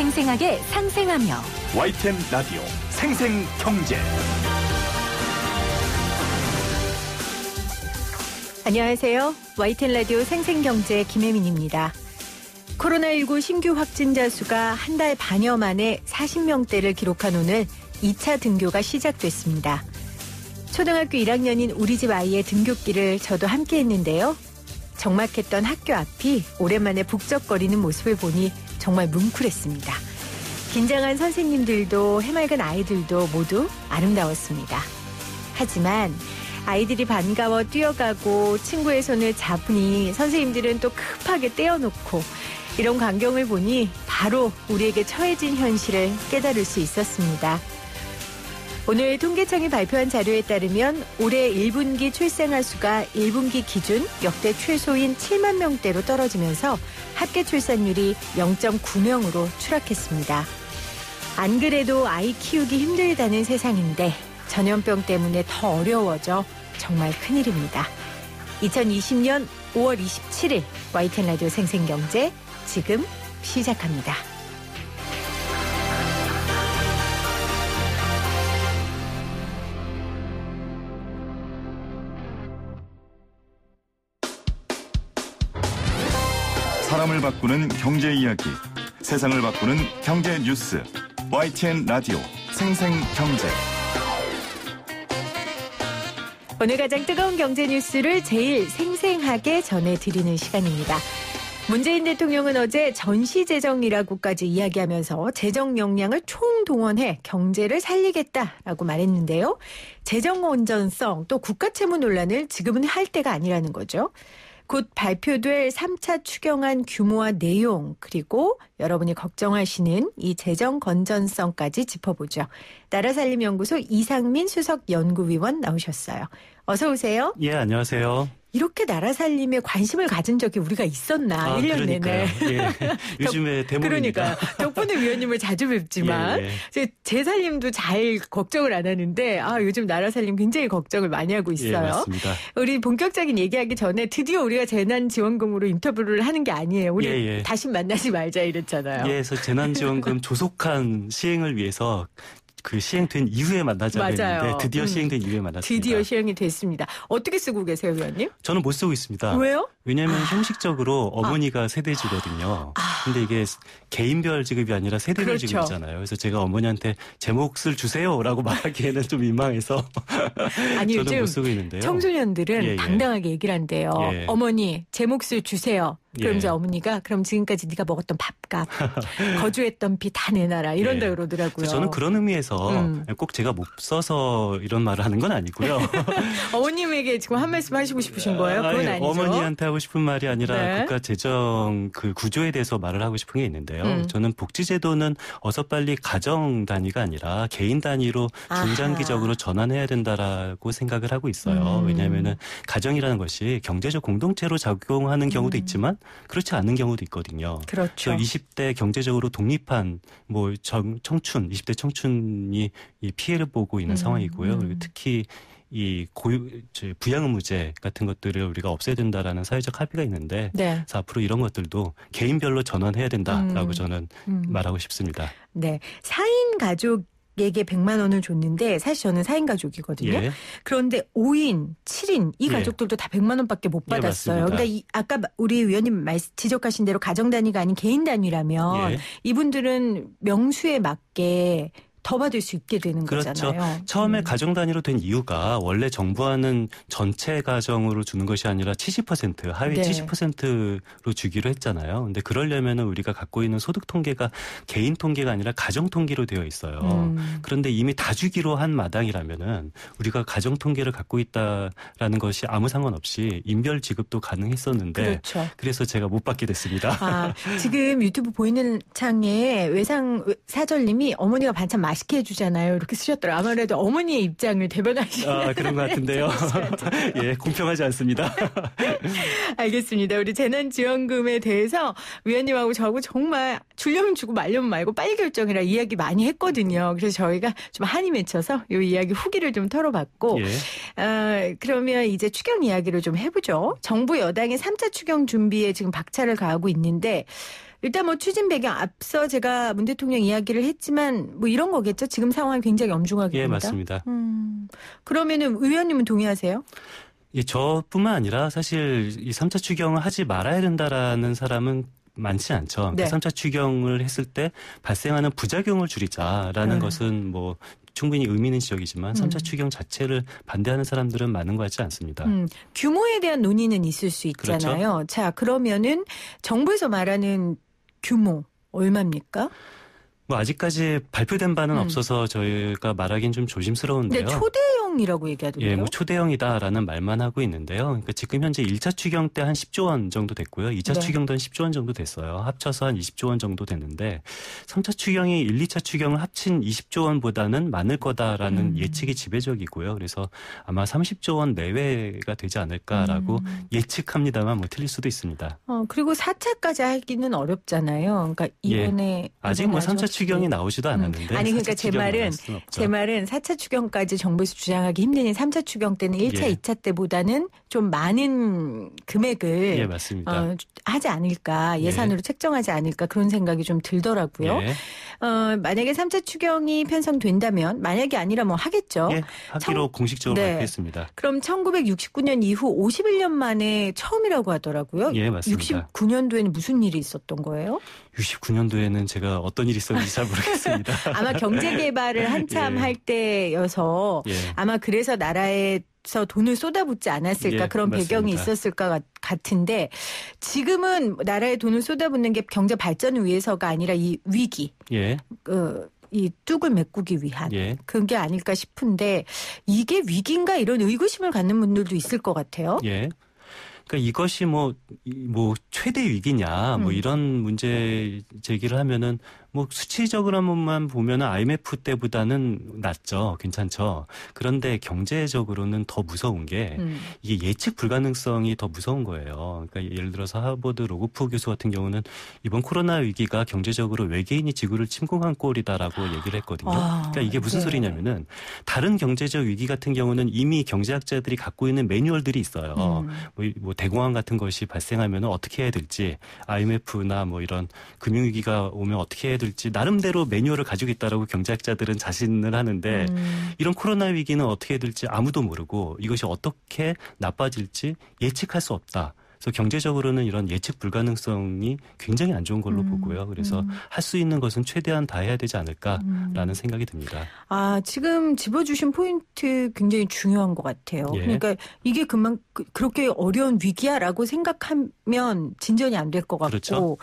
생생하게 상생하며 YTN 라디오 생생경제. 안녕하세요. YTN 라디오 생생경제 김혜민입니다. 코로나19 신규 확진자 수가 한 달 반여 만에 40명대를 기록한 오늘 2차 등교가 시작됐습니다. 초등학교 1학년인 우리 집 아이의 등교길을 저도 함께 했는데요. 적막했던 학교 앞이 오랜만에 북적거리는 모습을 보니 정말 뭉클했습니다. 긴장한 선생님들도 해맑은 아이들도 모두 아름다웠습니다. 하지만 아이들이 반가워 뛰어가고 친구의 손을 잡으니 선생님들은 또 급하게 떼어놓고 이런 광경을 보니 바로 우리에게 처해진 현실을 깨달을 수 있었습니다. 오늘 통계청이 발표한 자료에 따르면 올해 1분기 출생아 수가 1분기 기준 역대 최소인 7만 명대로 떨어지면서 합계 출산율이 0.9명으로 추락했습니다. 안 그래도 아이 키우기 힘들다는 세상인데 전염병 때문에 더 어려워져 정말 큰일입니다. 2020년 5월 27일 YTN 라디오 생생경제 지금 시작합니다. 사람을 바꾸는 경제 이야기, 세상을 바꾸는 경제 뉴스. YTN 라디오 생생경제. 오늘 가장 뜨거운 경제 뉴스를 제일 생생하게 전해드리는 시간입니다. 문재인 대통령은 어제 전시재정이라고까지 이야기하면서 재정 역량을 총동원해 경제를 살리겠다라고 말했는데요. 재정 온전성 또 국가채무 논란을 지금은 할 때가 아니라는 거죠. 곧 발표될 3차 추경안 규모와 내용 그리고 여러분이 걱정하시는 이 재정 건전성까지 짚어보죠. 나라살림연구소 이상민 수석연구위원 나오셨어요. 어서 오세요. 예, 안녕하세요. 이렇게 나라살림에 관심을 가진 적이 우리가 있었나? 1년 내내. 예, 요즘에 대목입니다. 그러니까 덕분에 위원님을 자주 뵙지만 제 살림도 잘 걱정을 안 하는데 요즘 나라살림 굉장히 걱정을 많이 하고 있어요. 예, 맞습니다. 우리 본격적인 얘기하기 전에 드디어 우리가 재난지원금으로 인터뷰를 하는 게 아니에요. 우리 다시 만나지 말자 이랬잖아요. 예, 그래서 재난지원금 조속한 시행을 위해서 그 시행된 이후에 만나자고 했는데 드디어 시행된 이후에 만났습니다. 드디어 시행이 됐습니다. 어떻게 쓰고 계세요, 위원님? 저는 못 쓰고 있습니다. 왜요? 왜냐하면 형식적으로 어머니가 세대주거든요. 근데 이게 개인별 지급이 아니라 세대별 그렇죠. 지급이잖아요. 그래서 제가 어머니한테 제 몫을 주세요라고 말하기에는 좀 민망해서 아니, 저는 요즘 못 쓰고 있는데요. 청소년들은 당당하게 얘기를 한대요. 어머니, 제 몫을 주세요. 그럼 이제 어머니가 그럼 지금까지 네가 먹었던 밥값, 거주했던 비 다 내놔라 이런다 그러더라고요. 저는 그런 의미에서 꼭 제가 못 써서 이런 말을 하는 건 아니고요. 어머님에게 지금 한 말씀 하시고 싶으신 거예요? 그건 아니죠. 어머니한테 하고 싶은 말이 아니라 국가 재정 그 구조에 대해서 말을 하고 싶은 게 있는데요. 저는 복지제도는 어서 빨리 가정 단위가 아니라 개인 단위로 중장기적으로 전환해야 된다라고 생각을 하고 있어요. 왜냐하면은 가정이라는 것이 경제적 공동체로 작용하는 경우도 있지만 그렇지 않은 경우도 있거든요. 그렇죠. 20대 경제적으로 독립한 청춘, 20대 청춘이 이 피해를 보고 있는 상황이고요. 그리고 특히 이 부양 의무제 같은 것들을 우리가 없애야 된다라는 사회적 합의가 있는데 그래서 앞으로 이런 것들도 개인별로 전환해야 된다라고 저는 말하고 싶습니다. 네, 4인 가족 에게 100만 원을 줬는데 사실 저는 4인 가족이거든요. 그런데 5인, 7인 이 가족들도 다 100만 원밖에 못 받았어요. 그러니까 아까 우리 위원님 지적하신 대로 가정 단위가 아닌 개인 단위라면 이분들은 명수에 맞게 더 받을 수 있게 되는 거잖아요. 그렇죠. 처음에 가정 단위로 된 이유가 원래 정부와는 전체 가정으로 주는 것이 아니라 70% 하위 70%로 주기로 했잖아요. 근데 그러려면은 우리가 갖고 있는 소득 통계가 개인 통계가 아니라 가정 통계로 되어 있어요. 그런데 이미 다 주기로 한 마당이라면은 우리가 가정 통계를 갖고 있다라는 것이 아무 상관없이 인별 지급도 가능했었는데 그래서 제가 못 받게 됐습니다. 지금 유튜브 보이는 창에 외상 사절님이 어머니가 반찬 맛있게 해주잖아요. 이렇게 쓰셨더라고요. 아무래도 어머니의 입장을 대변하시는. 그런 것 같은데요. 예, 공평하지 않습니다. 알겠습니다. 우리 재난지원금에 대해서 위원님하고 저하고 정말 주려면 주고 말려면 말고 빨리 결정이라 이야기 많이 했거든요. 그래서 저희가 좀 한이 맺혀서 이 이야기 후기를 좀 털어봤고 그러면 이제 추경 이야기를 좀 해보죠. 정부 여당의 3차 추경 준비에 지금 박차를 가하고 있는데 일단 뭐 추진 배경 앞서 제가 문 대통령 이야기를 했지만 뭐 이런 거겠죠. 지금 상황이 굉장히 엄중하게 예, 봅니다. 맞습니다. 그러면은 의원님은 동의하세요? 예, 저뿐만 아니라 사실 이 3차 추경을 하지 말아야 된다라는 사람은 많지 않죠. 그러니까 네. 3차 추경을 했을 때 발생하는 부작용을 줄이자라는 것은 뭐 충분히 의미 있는 지적이지만 3차 추경 자체를 반대하는 사람들은 많은 것 같지 않습니다. 규모에 대한 논의는 있을 수 있잖아요. 그렇죠. 자, 그러면은 정부에서 말하는 규모 얼마입니까? 뭐 아직까지 발표된 바는 없어서 저희가 말하기는 좀 조심스러운데요. 근데 초대형이라고 얘기하던데요. 예, 뭐 초대형이다라는 말만 하고 있는데요. 그러니까 지금 현재 1차 추경 때 한 10조 원 정도 됐고요. 2차 네. 추경도 한 10조 원 정도 됐어요. 합쳐서 한 20조 원 정도 됐는데 3차 추경이 1, 2차 추경을 합친 20조 원보다는 많을 거다라는 예측이 지배적이고요. 그래서 아마 30조 원 내외가 되지 않을까라고 예측합니다만 뭐 틀릴 수도 있습니다. 그리고 4차까지 하기는 어렵잖아요. 그러니까 이번에 아직 뭐 3차 추경이 나오지도 않았는데 아니 그러니까 제 말은 4차 추경까지 정부에서 주장하기 힘드니 3차 추경 때는 1차, 예. 2차 때보다는 좀 많은 금액을 예, 맞습니다. 하지 않을까 예산으로 책정하지 않을까 그런 생각이 좀 들더라고요. 예. 만약에 3차 추경이 편성된다면 만약이 아니라 뭐 하겠죠. 예, 하기로 공식적으로 네. 발표했습니다. 그럼 1969년 이후 51년 만에 처음이라고 하더라고요. 예, 맞습니다. 69년도에는 무슨 일이 있었던 거예요? 69년도에는 제가 어떤 일이 있었는지 잘 모르겠습니다. 아마 경제 개발을 한참 예. 할 때여서 예. 아마 그래서 나라에서 돈을 쏟아붓지 않았을까 예, 그런 배경이 맞습니다. 있었을 것 같은데 지금은 나라에 돈을 쏟아붓는 게 경제 발전을 위해서가 아니라 이 위기 예. 이 뚝을 메꾸기 위한 예. 그게 아닐까 싶은데 이게 위기인가 이런 의구심을 갖는 분들도 있을 것 같아요. 예. 그러니까 이것이 뭐 최대 위기냐 뭐 이런 문제 제기를 하면은 뭐 수치적으로만 보면은 IMF 때보다는 낫죠. 괜찮죠. 그런데 경제적으로는 더 무서운 게 이게 예측 불가능성이 더 무서운 거예요. 그러니까 예를 들어서 하버드 로고프 교수 같은 경우는 이번 코로나 위기가 경제적으로 외계인이 지구를 침공한 꼴이다라고 얘기를 했거든요. 그러니까 이게 무슨 네. 소리냐면은 다른 경제적 위기 같은 경우는 이미 경제학자들이 갖고 있는 매뉴얼들이 있어요. 뭐 대공황 같은 것이 발생하면 어떻게 해야 될지 IMF나 뭐 이런 금융위기가 오면 어떻게 해야 될지 나름대로 매뉴얼을 가지고 있다라고 경제학자들은 자신을 하는데 이런 코로나 위기는 어떻게 해야 될지 아무도 모르고 이것이 어떻게 나빠질지 예측할 수 없다. 그래서 경제적으로는 이런 예측 불가능성이 굉장히 안 좋은 걸로 보고요. 그래서 할 수 있는 것은 최대한 다 해야 되지 않을까라는 생각이 듭니다. 지금 짚어주신 포인트 굉장히 중요한 것 같아요. 예. 그러니까 이게 그렇게 어려운 위기야라고 생각하면 진전이 안 될 것 같고 그렇죠.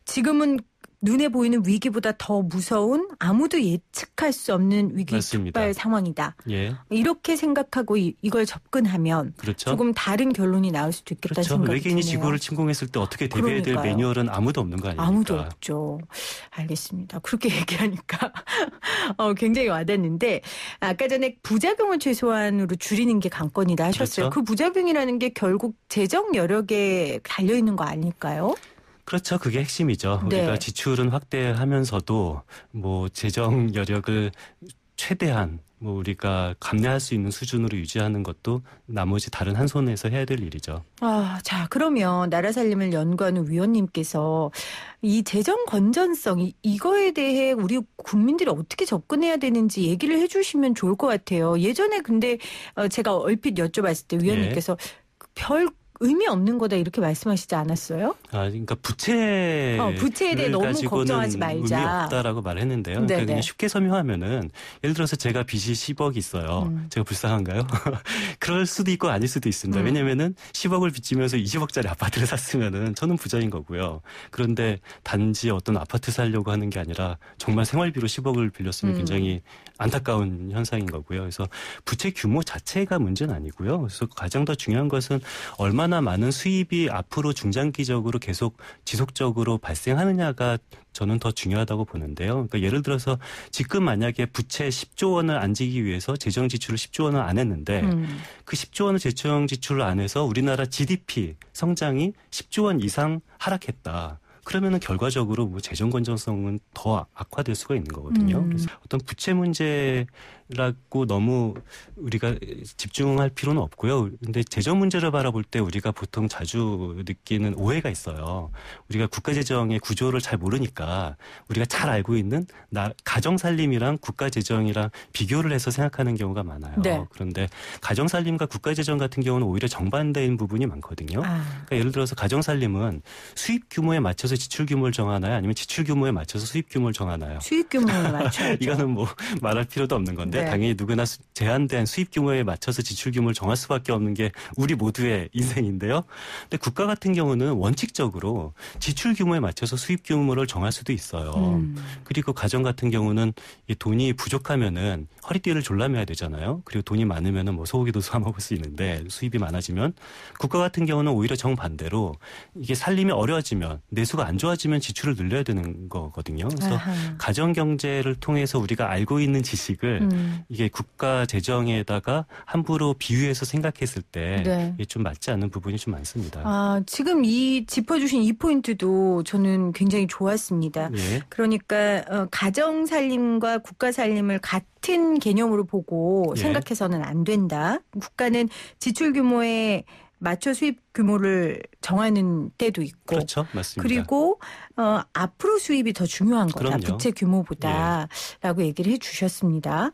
지금은 눈에 보이는 위기보다 더 무서운 아무도 예측할 수 없는 위기 맞습니다. 촉발 상황이다. 예. 이렇게 생각하고 이걸 접근하면 그렇죠. 조금 다른 결론이 나올 수도 있겠다는 그렇죠. 생각이 외계인이 드네요. 지구를 침공했을 때 어떻게 대비해야 될 그러니까요. 매뉴얼은 아무도 없는 거 아닙니까? 아무도 없죠. 알겠습니다. 그렇게 얘기하니까 굉장히 와닿는데 아까 전에 부작용을 최소한으로 줄이는 게 관건이다 하셨어요. 그렇죠. 그 부작용이라는 게 결국 재정 여력에 달려있는 거 아닐까요? 그렇죠. 그게 핵심이죠. 네. 우리가 지출은 확대하면서도 뭐 재정 여력을 최대한 뭐 우리가 감내할 수 있는 수준으로 유지하는 것도 나머지 다른 한 손에서 해야 될 일이죠. 자, 그러면 나라 살림을 연구하는 위원님께서 이 재정 건전성 이거에 대해 우리 국민들이 어떻게 접근해야 되는지 얘기를 해 주시면 좋을 것 같아요. 예전에 근데 제가 얼핏 여쭤봤을 때 위원님께서 별 의미 없는 거다 이렇게 말씀하시지 않았어요? 그러니까 부채에 대해 너무 걱정하지 말자. 의미 없다라고 말했는데요. 그러니까 그냥 쉽게 설명하면은 예를 들어서 제가 빚이 10억이 있어요. 제가 불쌍한가요? 그럴 수도 있고 아닐 수도 있습니다. 왜냐면은 10억을 빚지면서 20억짜리 아파트를 샀으면은 저는 부자인 거고요. 그런데 단지 어떤 아파트 살려고 하는 게 아니라 정말 생활비로 10억을 빌렸으면 굉장히 안타까운 현상인 거고요. 그래서 부채 규모 자체가 문제는 아니고요. 그래서 가장 더 중요한 것은 얼마나 많은 수입이 앞으로 중장기적으로 계속 지속적으로 발생하느냐가 저는 더 중요하다고 보는데요. 그러니까 예를 들어서 지금 만약에 부채 10조 원을 안 지기 위해서 재정 지출을 10조 원을 안 했는데 그 10조 원을 재정 지출을 안 해서 우리나라 GDP 성장이 10조 원 이상 하락했다. 그러면은 결과적으로 뭐 재정 건전성은 더 악화될 수가 있는 거거든요. 그래서 어떤 부채 문제라고 너무 우리가 집중할 필요는 없고요. 근데 재정 문제를 바라볼 때 우리가 보통 자주 느끼는 오해가 있어요. 우리가 국가 재정의 구조를 잘 모르니까 우리가 잘 알고 있는 가정 살림이랑 국가 재정이랑 비교를 해서 생각하는 경우가 많아요. 네. 그런데 가정 살림과 국가 재정 같은 경우는 오히려 정반대인 부분이 많거든요. 그러니까 예를 들어서 가정 살림은 수입 규모에 맞춰서 지출 규모를 정하나요? 아니면 지출 규모에 맞춰서 수입 규모를 정하나요? 수입 규모에 맞춰야죠. 이거는 뭐 말할 필요도 없는 건데 네. 당연히 누구나 제한된 수입 규모에 맞춰서 지출 규모를 정할 수밖에 없는 게 우리 모두의 인생인데요. 근데 국가 같은 경우는 원칙적으로 지출 규모에 맞춰서 수입 규모를 정할 수도 있어요. 그리고 가정 같은 경우는 이 돈이 부족하면은 허리띠를 졸라매야 되잖아요. 그리고 돈이 많으면은 뭐 소고기도 사 먹을 수 있는데 수입이 많아지면 국가 같은 경우는 오히려 정반대로 이게 살림이 어려워지면 내수가 안 좋아지면 지출을 늘려야 되는 거거든요. 그래서 가정 경제를 통해서 우리가 알고 있는 지식을 이게 국가 재정에다가 함부로 비유해서 생각했을 때 네. 이게 좀 맞지 않는 부분이 좀 많습니다. 지금 짚어주신 이 포인트도 저는 굉장히 좋았습니다. 예. 그러니까 가정 살림과 국가 살림을 같은 개념으로 보고 예. 생각해서는 안 된다. 국가는 지출 규모에 맞춰 수입 규모를 정하는 때도 있고, 그렇죠, 맞습니다. 그리고 앞으로 수입이 더 중요한 거다. 그럼요. 부채 규모보다라고 얘기를 해주셨습니다.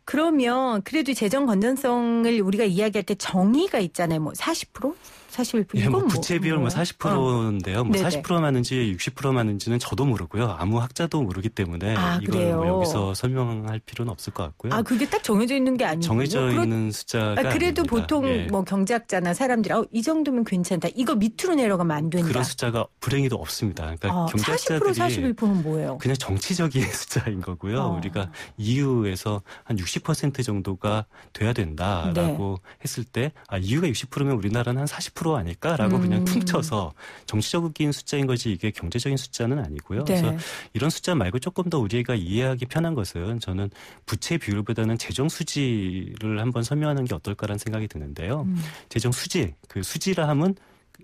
그러면 그래도 재정 건전성을 우리가 이야기할 때 정의가 있잖아요. 뭐 40%? 41%? 예, 뭐 이건 부채 비율 뭐 40%인데요. 뭐 네네. 40% 맞는지 60% 맞는지는 저도 모르고요. 아무 학자도 모르기 때문에 이걸 그래요? 뭐 여기서 설명할 필요는 없을 것 같고요. 그게 딱 정해져 있는 게 아니고 정해져 있는 숫자가 그래도 아닙니다. 보통 예. 뭐 경제학자나 사람들이 이 정도면 괜찮다. 이거 밑으로 내려가면 안 된다. 그런 숫자가 불행히도 없습니다. 그러니까 40% 경제학자들이 41%는 뭐예요? 그냥 정치적인 숫자인 거고요. 우리가 EU에서 한 60% 정도가 돼야 된다라고 했을 때 EU가 60%면 우리나라는 한 40% 아닐까라고 그냥 퉁쳐서 정치적인 숫자인 거지 이게 경제적인 숫자는 아니고요. 네. 그래서 이런 숫자 말고 조금 더 우리가 이해하기 편한 것은 저는 부채 비율보다는 재정 수지를 한번 설명하는 게 어떨까라는 생각이 드는데요. 재정 수지, 그 수지라 함은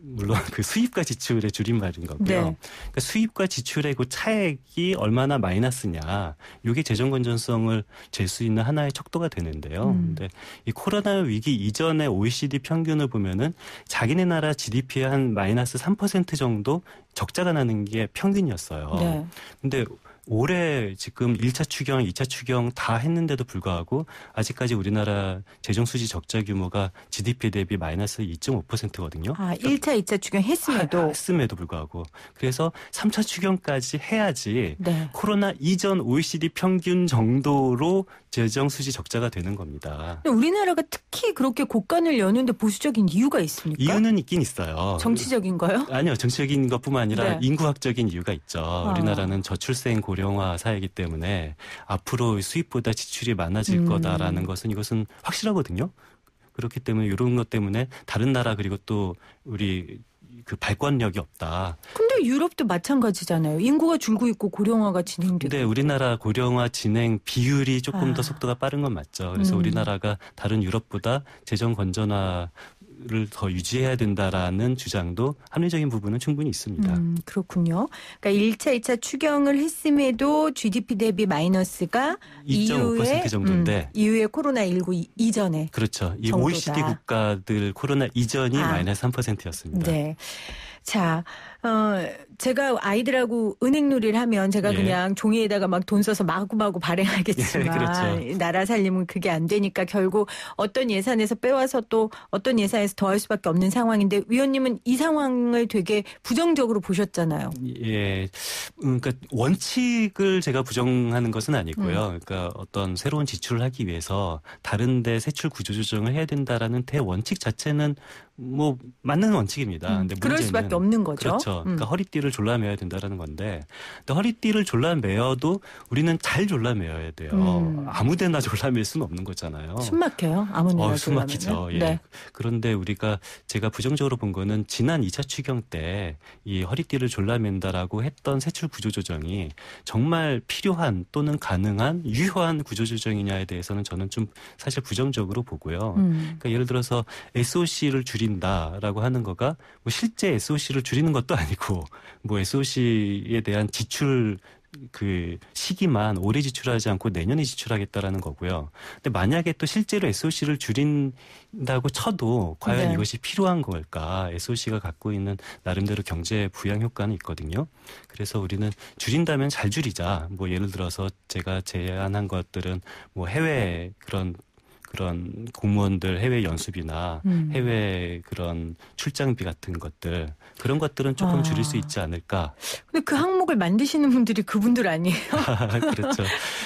물론 그 수입과 지출의 줄임말인 거고요. 네. 그러니까 수입과 지출의 그 차액이 얼마나 마이너스냐, 이게 재정 건전성을 잴 수 있는 하나의 척도가 되는데요. 근데 이 코로나 위기 이전의 OECD 평균을 보면은 자기네 나라 GDP의 한 마이너스 3% 정도 적자가 나는 게 평균이었어요. 네. 근데 올해 지금 1차 추경, 2차 추경 다 했는데도 불구하고 아직까지 우리나라 재정수지 적자 규모가 GDP 대비 마이너스 2.5%거든요. 1차, 2차 추경 했음에도 불구하고. 그래서 3차 추경까지 해야지 네. 코로나 이전 OECD 평균 정도로 재정수지 적자가 되는 겁니다. 우리나라가 특히 그렇게 국간을 여는데 보수적인 이유가 있습니까? 이유는 있긴 있어요. 정치적인 거요? 아니요. 정치적인 것뿐만 아니라 네. 인구학적인 이유가 있죠. 우리나라는 저출생 고령화 사회이기 때문에 앞으로 수입보다 지출이 많아질 거다라는 이것은 확실하거든요. 그렇기 때문에 이런 것 때문에 다른 나라 그리고 또 우리 그 발권력이 없다. 근데 유럽도 마찬가지잖아요. 인구가 줄고 있고 고령화가 진행되고. 근데 우리나라 고령화 진행 비율이 조금 더 속도가 빠른 건 맞죠. 그래서 우리나라가 다른 유럽보다 재정 건전화를 더 유지해야 된다라는 주장도 합리적인 부분은 충분히 있습니다. 그렇군요. 그러니까 1차, 2차 추경을 했음에도 GDP 대비 마이너스가 2.5% 정도인데 이후에 코로나19 이전에. 그렇죠. 이 정도다. OECD 국가들 코로나 이전이 마이너스 3%였습니다. 네. 자, 제가 아이들하고 은행놀이를 하면 제가 예. 그냥 종이에다가 막 돈 써서 마구마구 발행하겠지만 예, 그렇죠. 나라 살림은 그게 안 되니까 결국 어떤 예산에서 빼와서 또 어떤 예산에서 더할 수밖에 없는 상황인데 위원님은 이 상황을 되게 부정적으로 보셨잖아요. 예. 그러니까 원칙을 제가 부정하는 것은 아니고요. 그러니까 어떤 새로운 지출을 하기 위해서 다른 데 세출 구조 조정을 해야 된다라는 대원칙 자체는 뭐 맞는 원칙입니다. 근데 그럴 문제는 수밖에 없는 거죠. 그렇죠. 그러니까 허리띠를 졸라매야 된다라는 건데, 근데 허리띠를 졸라매어도 우리는 잘 졸라매어야 돼요. 아무데나 졸라맬 수는 없는 거잖아요. 숨 막혀요. 아무나 숨 막히죠. 예. 네. 그런데 제가 부정적으로 본 거는 지난 2차 추경 때 이 허리띠를 졸라맨다라고 했던 세출 구조조정이 정말 필요한 또는 가능한 유효한 구조조정이냐에 대해서는 저는 좀 사실 부정적으로 보고요. 그러니까 예를 들어서 SOC를 줄이는 줄인다라고 하는 거가 뭐 실제 SOC를 줄이는 것도 아니고 뭐 SOC에 대한 지출 그 시기만 올해 지출하지 않고 내년에 지출하겠다라는 거고요. 근데 만약에 또 실제로 SOC를 줄인다고 쳐도 과연 네. 이것이 필요한 걸까? SOC가 갖고 있는 나름대로 경제 부양 효과는 있거든요. 그래서 우리는 줄인다면 잘 줄이자. 뭐 예를 들어서 제가 제안한 것들은 뭐 해외 그런 공무원들 해외 연수비나 해외 그런 출장비 같은 것들 그런 것들은 조금 줄일 수 있지 않을까. 근데 그 항목을 만드시는 분들이 그분들 아니에요? 그렇죠. 그래서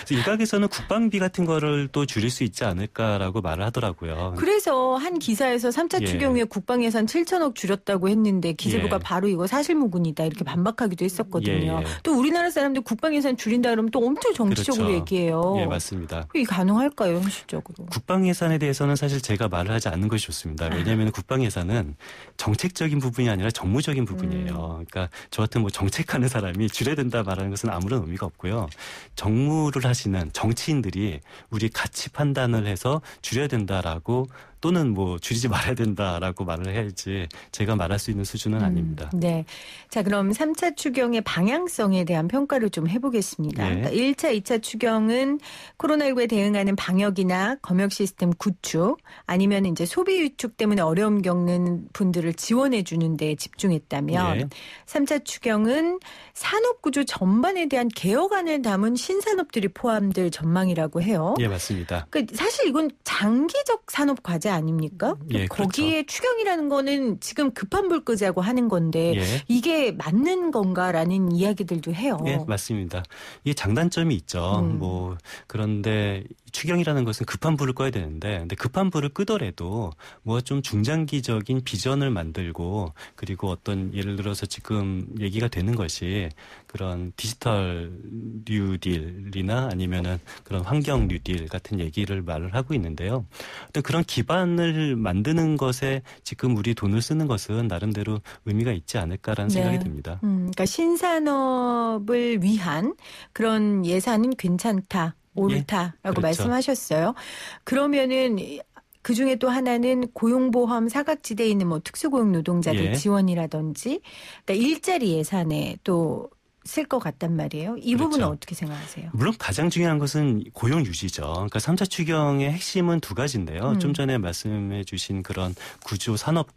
일각에서는 국방비 같은 거를 또 줄일 수 있지 않을까라고 말을 하더라고요. 그래서 한 기사에서 3차 예. 추경 후에 국방 예산 7천억 줄였다고 했는데 기재부가 예. 바로 이거 사실무근이다 이렇게 반박하기도 했었거든요. 예. 또 우리나라 사람들 국방 예산 줄인다 그러면 또 엄청 정치적으로 그렇죠. 얘기해요. 예, 맞습니다. 이게 가능할까요, 현실적으로? 국방 예산에 대해서는 사실 제가 말을 하지 않는 것이 좋습니다. 왜냐하면 국방 예산은 정책적인 부분이 아니라 정무적인 부분이에요. 그러니까 저 같은 뭐 정책하는 사람이 줄여야 된다 말하는 것은 아무런 의미가 없고요. 정무를 하시는 정치인들이 우리 가치 판단을 해서 줄여야 된다라고 또는 뭐 줄이지 말아야 된다라고 말을 해야지 제가 말할 수 있는 수준은 아닙니다. 네. 자, 그럼 3차 추경의 방향성에 대한 평가를 좀 해보겠습니다. 네. 그러니까 1차, 2차 추경은 코로나19에 대응하는 방역이나 검역 시스템 구축 아니면 이제 소비 위축 때문에 어려움 겪는 분들을 지원해 주는 데 집중했다면 예. 3차 추경은 산업구조 전반에 대한 개혁안을 담은 신산업들이 포함될 전망이라고 해요. 예, 맞습니다. 그러니까 사실 이건 장기적 산업 과제 아닙니까? 예, 거기에 추경이라는 거는 지금 급한 불 끄자고 하는 건데 예. 이게 맞는 건가라는 이야기들도 해요. 예, 맞습니다. 이게 장단점이 있죠. 뭐 그런데 추경이라는 것은 급한 불을 꺼야 되는데, 근데 급한 불을 끄더라도 뭐 좀 중장기적인 비전을 만들고 그리고 어떤 예를 들어서 지금 얘기가 되는 것이 그런 디지털 뉴딜이나 아니면은 그런 환경 뉴딜 같은 얘기를 말을 하고 있는데요. 어떤 그런 기반을 만드는 것에 지금 우리 돈을 쓰는 것은 나름대로 의미가 있지 않을까라는 생각이 듭니다. 그러니까 신산업을 위한 그런 예산은 괜찮다. 옳다라고 그렇죠. 말씀하셨어요. 그러면은 그 중에 또 하나는 고용보험 사각지대에 있는 뭐 특수고용 노동자들 예. 지원이라든지 그러니까 일자리 예산에 또 쓸 것 같단 말이에요. 이 그렇죠. 부분은 어떻게 생각하세요? 물론 가장 중요한 것은 고용 유지죠. 그러니까 3차 추경의 핵심은 두 가지인데요. 좀 전에 말씀해 주신 그런 구조 산업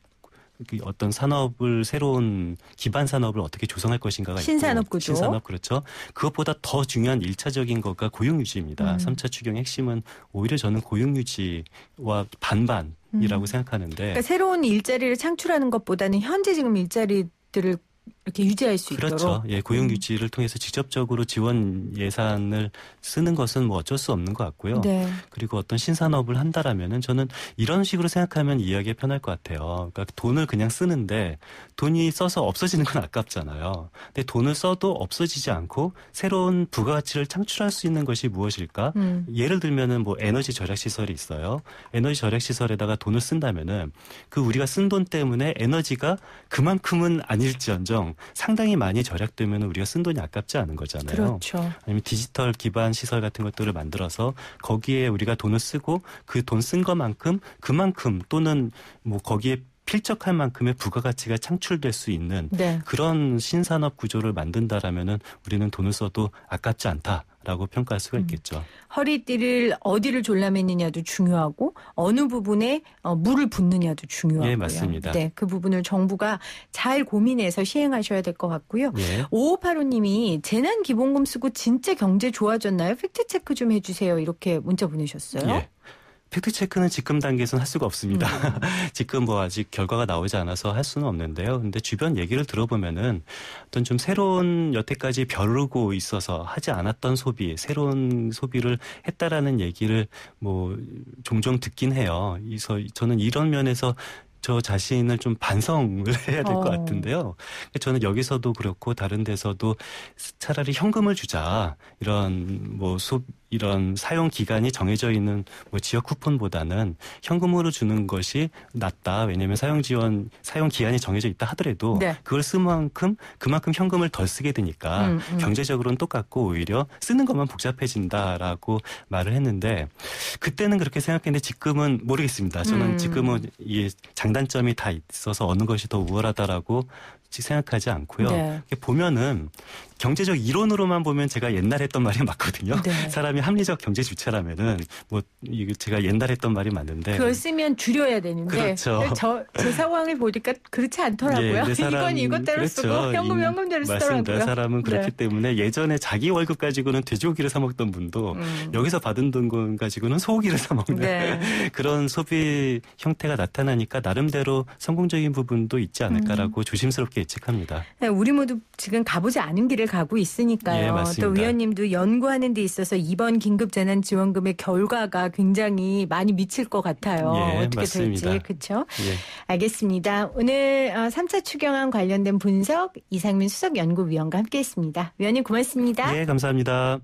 어떤 산업을 새로운 기반 산업을 어떻게 조성할 것인가가 신산업 있고 구조. 신산업 그렇죠. 그것보다 더 중요한 1차적인 거가 고용 유지입니다. 3차 추경의 핵심은 오히려 저는 고용 유지와 반반이라고 생각하는데 그러니까 새로운 일자리를 창출하는 것보다는 현재 지금 일자리들을 이렇게 유지할 수 그렇죠. 있도록. 예, 고용 유지를 통해서 직접적으로 지원 예산을 쓰는 것은 뭐 어쩔 수 없는 것 같고요. 네. 그리고 어떤 신산업을 한다라면은 저는 이런 식으로 생각하면 이해하기가 편할 것 같아요. 그러니까 돈을 그냥 쓰는데 돈이 써서 없어지는 건 아깝잖아요. 근데 돈을 써도 없어지지 않고 새로운 부가가치를 창출할 수 있는 것이 무엇일까? 예를 들면은 뭐 에너지 절약 시설이 있어요. 에너지 절약 시설에다가 돈을 쓴다면은 그 우리가 쓴 돈 때문에 에너지가 그만큼은 아닐지언정 상당히 많이 절약되면 우리가 쓴 돈이 아깝지 않은 거잖아요. 그렇죠. 아니면 디지털 기반 시설 같은 것들을 만들어서 거기에 우리가 돈을 쓰고 그 돈 쓴 것만큼 그만큼 또는 뭐 거기에 필적할 만큼의 부가가치가 창출될 수 있는 네. 그런 신산업 구조를 만든다라면은 우리는 돈을 써도 아깝지 않다라고 평가할 수가 있겠죠. 허리띠를 어디를 졸라매느냐도 중요하고 어느 부분에 물을 붓느냐도 중요하고요. 예, 맞습니다. 네, 그 부분을 정부가 잘 고민해서 시행하셔야 될 것 같고요. 예. 5585님이 재난기본금 쓰고 진짜 경제 좋아졌나요? 팩트체크 좀 해주세요. 이렇게 문자 보내셨어요. 예. 팩트체크는 지금 단계에서는 할 수가 없습니다. 지금 뭐 아직 결과가 나오지 않아서 할 수는 없는데요. 근데 주변 얘기를 들어보면은 어떤 좀 새로운 여태까지 벼르고 있어서 하지 않았던 소비, 새로운 소비를 했다라는 얘기를 뭐 종종 듣긴 해요. 그래서 저는 이런 면에서 저 자신을 좀 반성을 해야 될 것 같은데요. 저는 여기서도 그렇고 다른 데서도 차라리 현금을 주자 이런 뭐 이런 사용 기간이 정해져 있는 뭐 지역 쿠폰보다는 현금으로 주는 것이 낫다. 왜냐하면 사용 기한이 정해져 있다 하더라도 네. 그걸 쓴 만큼 그만큼 현금을 덜 쓰게 되니까 경제적으로는 똑같고 오히려 쓰는 것만 복잡해진다라고 말을 했는데 그때는 그렇게 생각했는데 지금은 모르겠습니다. 저는 지금은 이 장단점이 다 있어서 어느 것이 더 우월하다라고 생각하지 않고요. 네. 보면은 경제적 이론으로만 보면 제가 옛날에 했던 말이 맞거든요. 네. 사람이 합리적 경제 주체라면은 뭐 이거 제가 옛날에 했던 말이 맞는데 그걸 쓰면 줄여야 되는데 그렇죠. 제 상황을 보니까 그렇지 않더라고요. 예, 이건 이것대로 그렇죠. 쓰고 현금대로 쓰더라고요. 맞습니다. 사람은 그렇기 네. 때문에 예전에 자기 월급 가지고는 돼지고기를 사 먹던 분도 여기서 받은 돈 가지고는 소고기를 사 먹는 네. 그런 소비 형태가 나타나니까 나름대로 성공적인 부분도 있지 않을까라고 조심스럽게 예측합니다. 네, 우리 모두 지금 가보지 않은 길을 가고 있으니까요. 예, 맞습니다. 또 위원님도 연구하는 데 있어서 이번 긴급재난지원금의 결과가 굉장히 많이 미칠 것 같아요. 예, 어떻게 맞습니다. 될지. 그렇죠? 예. 알겠습니다. 오늘 3차 추경안 관련된 분석 이상민 수석연구위원과 함께했습니다. 위원님 고맙습니다. 예, 감사합니다.